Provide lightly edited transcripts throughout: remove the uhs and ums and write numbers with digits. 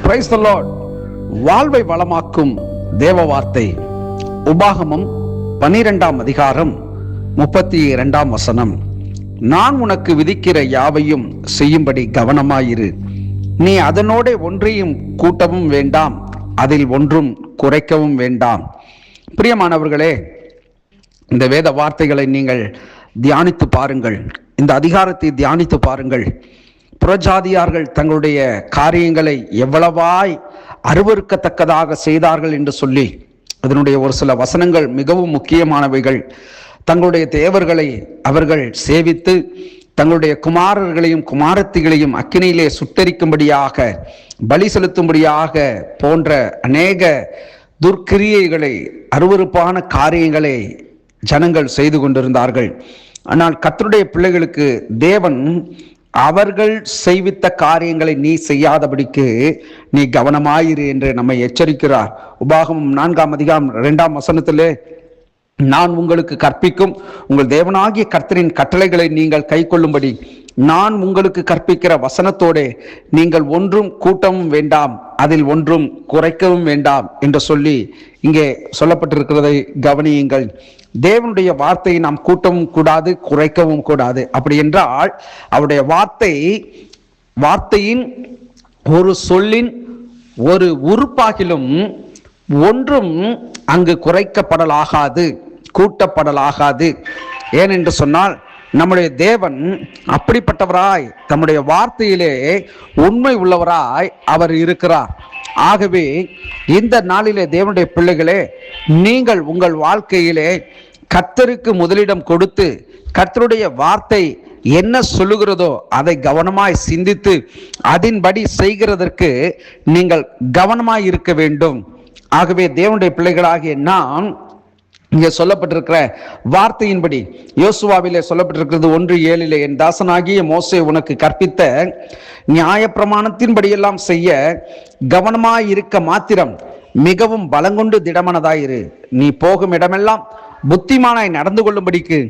Praise the Lord. வாழ்வை வளமாக்கும் தேவ வார்த்தை. உபாகமம் 12ஆம் அதிகாரம் 32ஆம் வசனம். நான் உனக்கு விதிக்கிற யாவையும் செய்யும்படி கவனமாயிரு. நீ அதனோட ஒன்றையும் கூட்டவும் வேண்டாம், அதில் ஒன்றும் குறைக்கவும் வேண்டாம். பிரியமானவர்களே, இந்த வேத வார்த்தைகளை நீங்கள் தியானித்து பாருங்கள். இந்த அதிகாரத்தை தியானித்து பாருங்கள். புறஜாதியார்கள் தங்களுடைய காரியங்களை எவ்வளவாய் அருவருக்கத்தக்கதாக செய்தார்கள் என்று சொல்லி அதனுடைய ஒரு சில வசனங்கள் மிகவும் முக்கியமானவைகள். தங்களுடைய தேவர்களை அவர்கள் சேவித்து தங்களுடைய குமாரர்களையும் குமாரத்திகளையும் அக்கினியிலே சுட்டரிக்கும்படியாக, பலி செலுத்தும்படியாக போன்ற அநேக துர்க்கிரியைகளை, அருவருப்பான காரியங்களை ஜனங்கள் செய்து கொண்டிருந்தார்கள். ஆனால் கர்த்தருடைய பிள்ளைகளுக்கு தேவன் அவர்கள் செய்வித்த காரியங்களை நீ செய்யாதபடிக்கு நீ கவனமாயிரு என்று நம்மை எச்சரிக்கிறார். உபாகமம் 4ஆம் அதிகாரம் 2ஆம் வசனத்திலே, நான் உங்களுக்கு கற்பிக்கும் உங்கள் தேவனாகிய கர்த்தரின் கட்டளைகளை நீங்கள் கை கொள்ளும்படி நான் உங்களுக்கு கற்பிக்கிற வசனத்தோட நீங்கள் ஒன்றும் கூட்டவும் வேண்டாம், அதில் ஒன்றும் குறைக்கவும் வேண்டாம் என்று சொல்லி இங்கே சொல்லப்பட்டிருக்கிறதை கவனியுங்கள். தேவனுடைய வார்த்தையை நாம் கூட்டவும் கூடாது, குறைக்கவும் கூடாது. அப்படி என்றால் அவருடைய வார்த்தையின் ஒரு சொல்லின் ஒரு உறுப்பாகிலும் ஒன்றும் அங்கு குறைக்கப்படலாகாது, கூட்டப்படலாகாது. ஏனென்று சொன்னால் நம்முடைய தேவன் அப்படிப்பட்டவராய், தம்முடைய வார்த்தையிலே உண்மை உள்ளவராய் அவர் இருக்கிறார். ஆகவே இந்த நாளிலே தேவனுடைய பிள்ளைகளே, நீங்கள் உங்கள் வாழ்க்கையிலே கர்த்தருக்கு முதலிடம் கொடுத்து கர்த்தருடைய வார்த்தை என்ன சொல்லுகிறதோ அதை கவனமாய் சிந்தித்து அதன்படி செய்கிறதற்கு நீங்கள் கவனமாய் இருக்க வேண்டும். ஆகவே தேவனுடைய பிள்ளைகளாகிய நாம் இங்கே சொல்லப்பட்டிருக்கிற வார்த்தையின்படி, யோசுவாவிலே சொல்லப்பட்டிருக்கிறது 1:7, என் தாசனாகிய மோசே உனக்கு கற்பித்த நியாயப்பிரமாணத்தின்படியெல்லாம் செய்ய கவனமாயிருக்க மாத்திரம் மிகவும் பலங்கொண்டு திடமனதாயிரு. நீ போகும் இடமெல்லாம் புத்திமானாய் நடந்து கொள்ளும்படிக்கு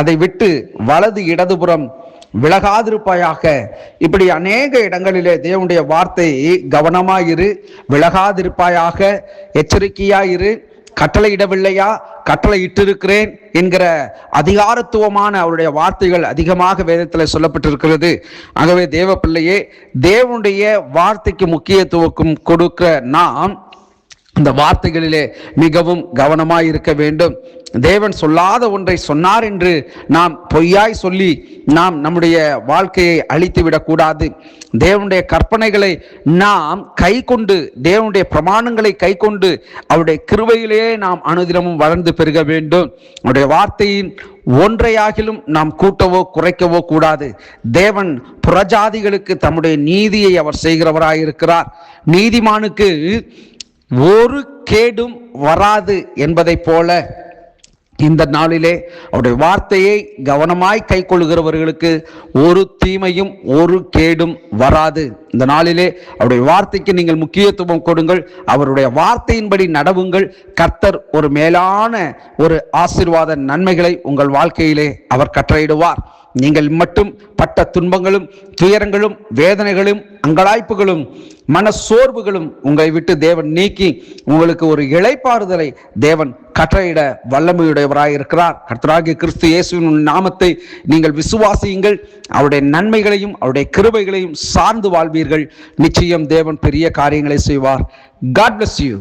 அதை விட்டு வலது இடதுபுறம் விலகாதிருப்பாயாக. இப்படி அநேக இடங்களிலே தேவனுடைய வார்த்தை கவனமாயிரு, விலகாதிருப்பாயாக, எச்சரிக்கையாயிரு, கட்டளை இடவில்லையா, கட்டளை இட்டிருக்கிறேன் என்கிற அதிகாரத்துவமான அவருடைய வார்த்தைகள் அதிகமாக வேதத்தில் சொல்லப்பட்டிருக்கிறது. ஆகவே தேவ பிள்ளையே, தேவனுடைய வார்த்தைக்கு முக்கியத்துவம் கொடுக்கிற நாம் இந்த வார்த்தைகளிலே மிகவும் கவனமாய் இருக்க வேண்டும். தேவன் சொல்லாத ஒன்றை சொன்னார் என்று நாம் பொய்யாய் சொல்லி நாம் நம்முடைய வாழ்க்கையை அழித்து விடக்கூடாது. தேவனுடைய கற்பனைகளை நாம் கை கொண்டு, தேவனுடைய பிரமாணங்களை கை கொண்டு அவருடைய கிருபையிலேயே நாம் அனுதினமும் வளர்ந்து பெருக வேண்டும். அவருடைய வார்த்தையின் ஒன்றையாகிலும் நாம் கூட்டவோ குறைக்கவோ கூடாது. தேவன் புறஜாதிகளுக்கு தம்முடைய நீதியை அவர் செய்கிறவராயிருக்கிறார். நீதிமானுக்கு ஒரு கேடும் வராது என்பதை போல இந்த நாளிலே அவருடைய வார்த்தையை கவனமாய் கை கொள்ளுகிறவர்களுக்கு ஒரு தீமையும் ஒரு கேடும் வராது. இந்த நாளிலே அவருடைய வார்த்தைக்கு நீங்கள் முக்கியத்துவம் கொடுங்கள், அவருடைய வார்த்தையின்படி நடவுங்கள். கர்த்தர் ஒரு மேலான ஒரு ஆசீர்வாத நன்மைகளை உங்கள் வாழ்க்கையிலே அவர் கட்டளையிடுவார். நீங்கள் மட்டும் பட்ட துன்பங்களும் துயரங்களும் வேதனைகளும் அங்கலாய்ப்புகளும் மன சோர்வுகளும் உங்களை விட்டு தேவன் நீக்கி உங்களுக்கு ஒரு இளைப்பாறுதலை தேவன் கட்டளையிட வல்லமையுடையவராய் இருக்கிறார். கர்த்தராகிய கிறிஸ்து இயேசுவின் நாமத்தை நீங்கள் விசுவாசியுங்கள். அவருடைய நன்மைகளையும் அவருடைய கிருபைகளையும் சார்ந்து வாழ்வீர்கள். நிச்சயம் தேவன் பெரிய காரியங்களை செய்வார். God bless you.